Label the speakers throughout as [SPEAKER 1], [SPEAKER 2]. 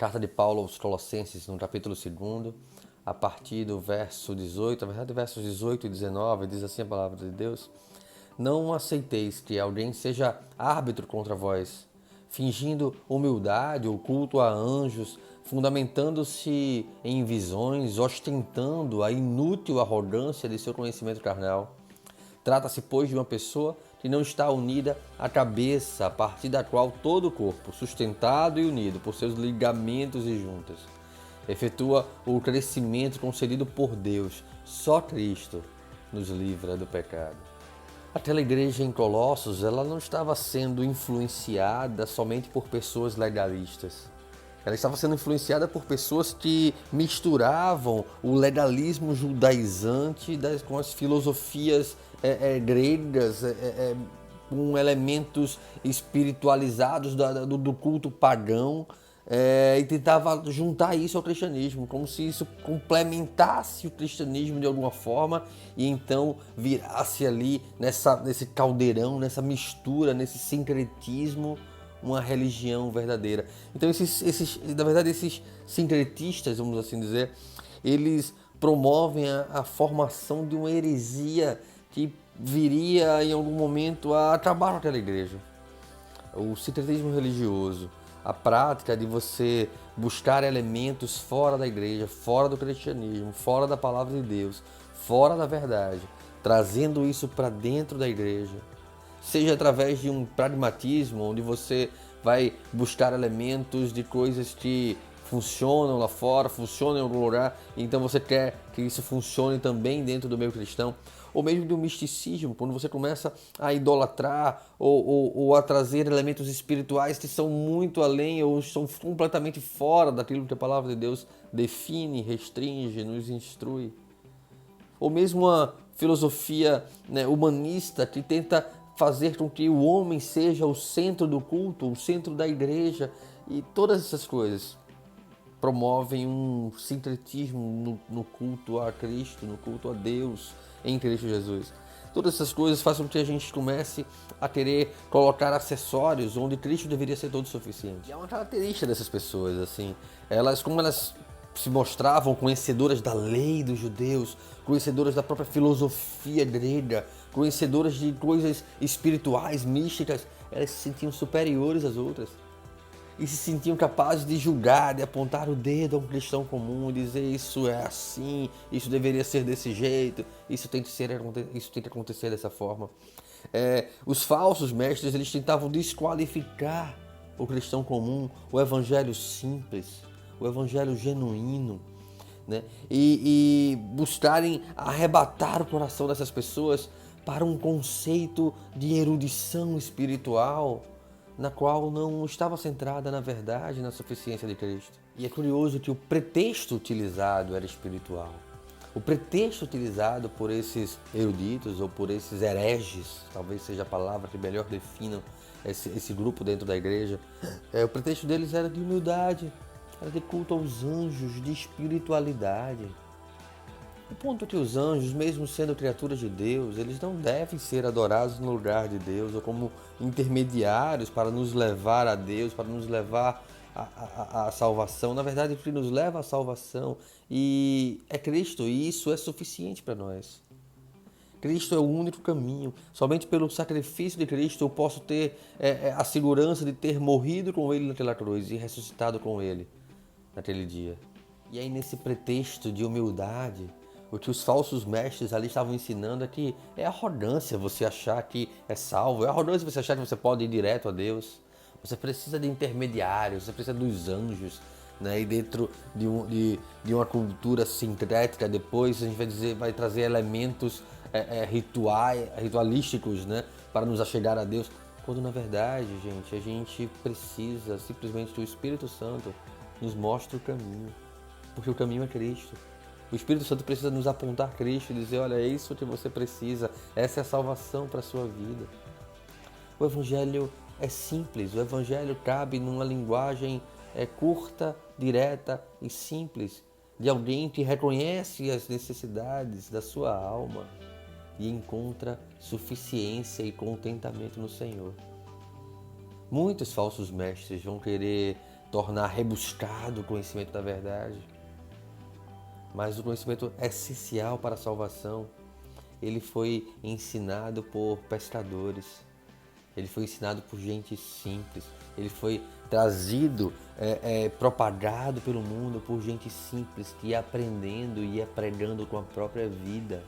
[SPEAKER 1] Carta de Paulo aos Colossenses, no capítulo 2, a partir do verso 18, na verdade, versos 18 e 19, diz assim a palavra de Deus: Não aceiteis que alguém seja árbitro contra vós, fingindo humildade ou culto a anjos, fundamentando-se em visões, ostentando a inútil arrogância de seu conhecimento carnal. Trata-se, pois, de uma pessoa que não está unida à cabeça, a partir da qual todo o corpo, sustentado e unido por seus ligamentos e juntas, efetua o crescimento concedido por Deus. Só Cristo nos livra do pecado. Aquela igreja em Colossos, ela não estava sendo influenciada somente por pessoas legalistas. Ela estava sendo influenciada por pessoas que misturavam o legalismo judaizante com as filosofias gregas, com elementos espiritualizados do culto pagão, e tentava juntar isso ao cristianismo, como se isso complementasse o cristianismo de alguma forma e então virasse ali nesse caldeirão, nessa mistura, nesse sincretismo, uma religião verdadeira. Então na verdade, esses sincretistas, vamos assim dizer, eles promovem a formação de uma heresia que viria em algum momento a acabar com aquela igreja. O sincretismo religioso, a prática de você buscar elementos fora da igreja, fora do cristianismo, fora da palavra de Deus, fora da verdade, trazendo isso para dentro da igreja, seja através de um pragmatismo, onde você vai buscar elementos de coisas que funcionam lá fora, funcionam em algum lugar, então você quer que isso funcione também dentro do meio cristão, ou mesmo do misticismo, quando você começa a idolatrar ou a trazer elementos espirituais que são muito além ou são completamente fora daquilo que a palavra de Deus define, restringe, nos instrui. Ou mesmo uma filosofia, humanista que tenta fazer com que o homem seja o centro do culto, o centro da igreja, e todas essas coisas promovem um sincretismo no culto a Cristo, no culto a Deus em Cristo Jesus. Todas essas coisas fazem com que a gente comece a querer colocar acessórios onde Cristo deveria ser todo suficiente. E é uma característica dessas pessoas, assim, como elas se mostravam conhecedoras da lei dos judeus, conhecedoras da própria filosofia grega, conhecedoras de coisas espirituais, místicas, elas se sentiam superiores às outras e se sentiam capazes de julgar, de apontar o dedo a um cristão comum e dizer isso é assim, isso deveria ser desse jeito, isso tem que acontecer dessa forma. Os falsos mestres, eles tentavam desqualificar o cristão comum, o evangelho simples, o evangelho genuíno, né? E buscarem arrebatar o coração dessas pessoas para um conceito de erudição espiritual, na qual não estava centrada na verdade, na suficiência de Cristo. E é curioso que o pretexto utilizado era espiritual. O pretexto utilizado por esses eruditos ou por esses hereges, talvez seja a palavra que melhor defina esse grupo dentro da igreja, o pretexto deles era de humildade, era de culto aos anjos, de espiritualidade. O ponto é que os anjos, mesmo sendo criaturas de Deus, eles não devem ser adorados no lugar de Deus ou como intermediários para nos levar a Deus, para nos levar à salvação. Na verdade, o que nos leva à salvação e é Cristo, e isso é suficiente para nós. Cristo é o único caminho. Somente pelo sacrifício de Cristo eu posso ter a segurança de ter morrido com Ele naquela cruz e ressuscitado com Ele naquele dia. E aí, nesse pretexto de humildade, o que os falsos mestres ali estavam ensinando é que é arrogância você achar que é salvo, é arrogância você achar que você pode ir direto a Deus. Você precisa de intermediários, você precisa dos anjos, né? E dentro de uma cultura sincrética, depois a gente vai trazer elementos ritualísticos, né? Para nos achegar a Deus. Quando na verdade, gente, a gente precisa simplesmente que o Espírito Santo nos mostre o caminho, porque o caminho é Cristo. O Espírito Santo precisa nos apontar Cristo e dizer, olha, é isso que você precisa, essa é a salvação para a sua vida. O Evangelho é simples, o Evangelho cabe numa linguagem curta, direta e simples, de alguém que reconhece as necessidades da sua alma e encontra suficiência e contentamento no Senhor. Muitos falsos mestres vão querer tornar rebuscado o conhecimento da verdade. Mas o conhecimento essencial para a salvação, ele foi ensinado por pescadores. Ele foi ensinado por gente simples. Ele foi trazido, propagado pelo mundo por gente simples que ia aprendendo e ia pregando com a própria vida.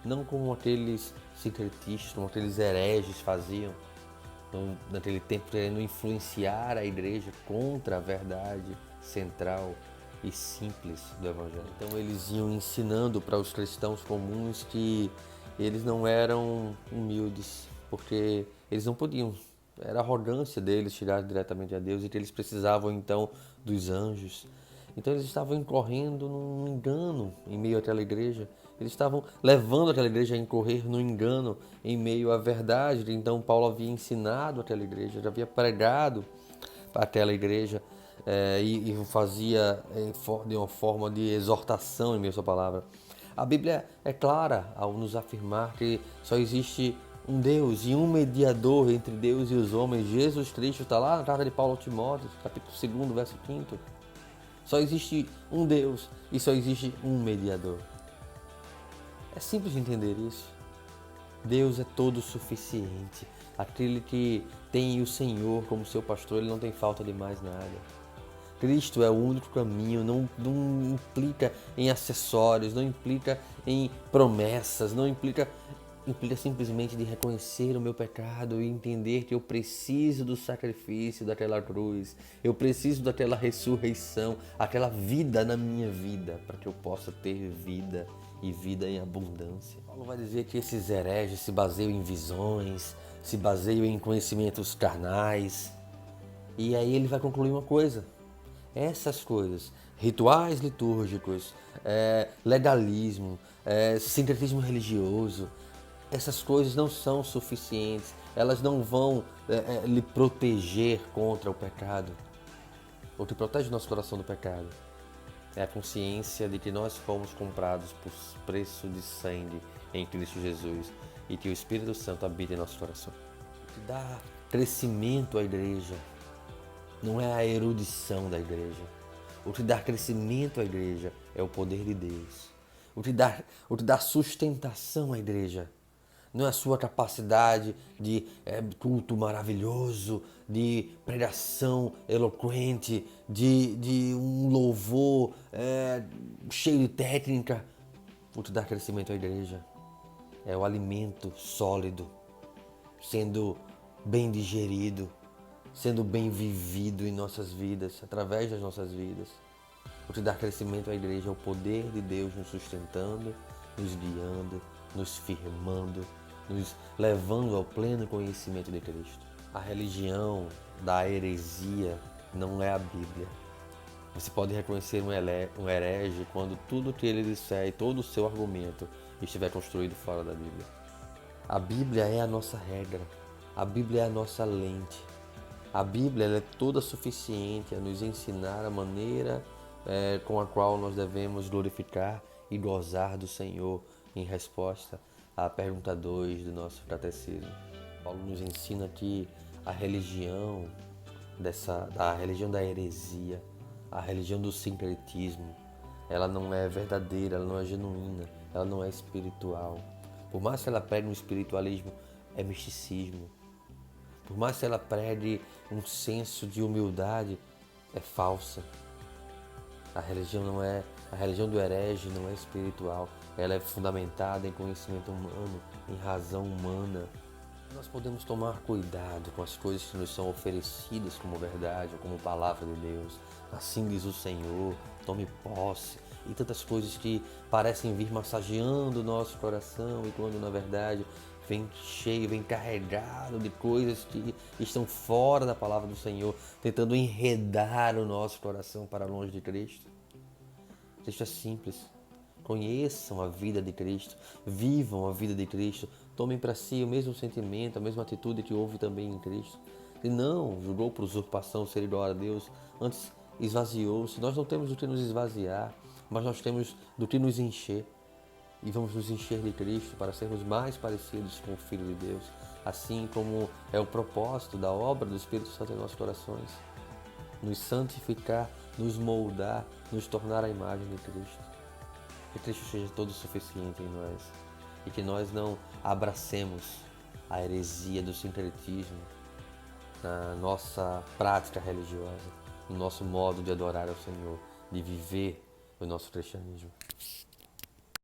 [SPEAKER 1] Não como aqueles sincretistas, como aqueles hereges faziam naquele tempo, querendo influenciar a igreja contra a verdade central e simples do Evangelho. Então eles iam ensinando para os cristãos comuns que eles não eram humildes, porque eles não podiam, era a arrogância deles chegar diretamente a Deus e que eles precisavam então dos anjos. Então eles estavam incorrendo num engano em meio àquela igreja. Eles estavam levando aquela igreja a incorrer no engano em meio à verdade. Então Paulo havia ensinado aquela igreja, já havia pregado para aquela igreja e fazia de uma forma de exortação em meio à sua palavra. A Bíblia é clara ao nos afirmar que só existe um Deus e um mediador entre Deus e os homens, Jesus Cristo. Está lá na carta de Paulo ao Timóteo, capítulo 2, verso 5. Só existe um Deus e só existe um mediador. É simples de entender isso. Deus é todo suficiente. Aquele que tem o Senhor como seu pastor, ele não tem falta de mais nada. Cristo é o único caminho, não implica em acessórios, não implica em promessas, não implica simplesmente de reconhecer o meu pecado e entender que eu preciso do sacrifício daquela cruz, eu preciso daquela ressurreição, aquela vida na minha vida, para que eu possa ter vida e vida em abundância. Paulo vai dizer que esses hereges se baseiam em visões, se baseiam em conhecimentos carnais, e aí ele vai concluir uma coisa: essas coisas, rituais litúrgicos, legalismo, sincretismo religioso, essas coisas não são suficientes, elas não vão lhe proteger contra o pecado. O que protege o nosso coração do pecado é a consciência de que nós fomos comprados por preço de sangue em Cristo Jesus e que o Espírito Santo habita em nosso coração. O que dá crescimento à igreja não é a erudição da igreja. O que dá crescimento à igreja é o poder de Deus. O que dá sustentação à igreja não é a sua capacidade de culto maravilhoso, de pregação eloquente, de um louvor cheio de técnica. O que dá crescimento à igreja é o alimento sólido, sendo bem digerido, sendo bem vivido em nossas vidas, através das nossas vidas. O que dá crescimento à igreja é o poder de Deus nos sustentando, nos guiando, nos firmando, nos levando ao pleno conhecimento de Cristo. A religião da heresia não é a Bíblia. Você pode reconhecer um herege quando tudo que ele disser e todo o seu argumento estiver construído fora da Bíblia. A Bíblia é a nossa regra. A Bíblia é a nossa lente. A Bíblia ela é toda suficiente a nos ensinar a maneira com a qual nós devemos glorificar e gozar do Senhor em resposta à pergunta 2 do nosso catecismo. Paulo nos ensina que a religião da heresia, a religião do sincretismo, ela não é verdadeira, ela não é genuína, ela não é espiritual. Por mais que ela pregue um espiritualismo, é misticismo. Por mais que ela pregue um senso de humildade, é falsa. A religião do herege não é espiritual, ela é fundamentada em conhecimento humano, em razão humana. Nós podemos tomar cuidado com as coisas que nos são oferecidas como verdade, como palavra de Deus. Assim diz o Senhor, tome posse. E tantas coisas que parecem vir massageando o nosso coração e quando na verdade vem cheio, vem carregado de coisas que estão fora da palavra do Senhor, tentando enredar o nosso coração para longe de Cristo. Cristo é simples. Conheçam a vida de Cristo, vivam a vida de Cristo, tomem para si o mesmo sentimento, a mesma atitude que houve também em Cristo. E não julgou por usurpação ser igual a Deus, antes esvaziou-se. Nós não temos do que nos esvaziar, mas nós temos do que nos encher. E vamos nos encher de Cristo para sermos mais parecidos com o Filho de Deus, assim como é o propósito da obra do Espírito Santo em nossos corações. nos santificar, nos moldar, nos tornar a imagem de Cristo. Que Cristo seja todo suficiente em nós e que nós não abracemos a heresia do sincretismo na nossa prática religiosa, no nosso modo de adorar ao Senhor, de viver o nosso cristianismo.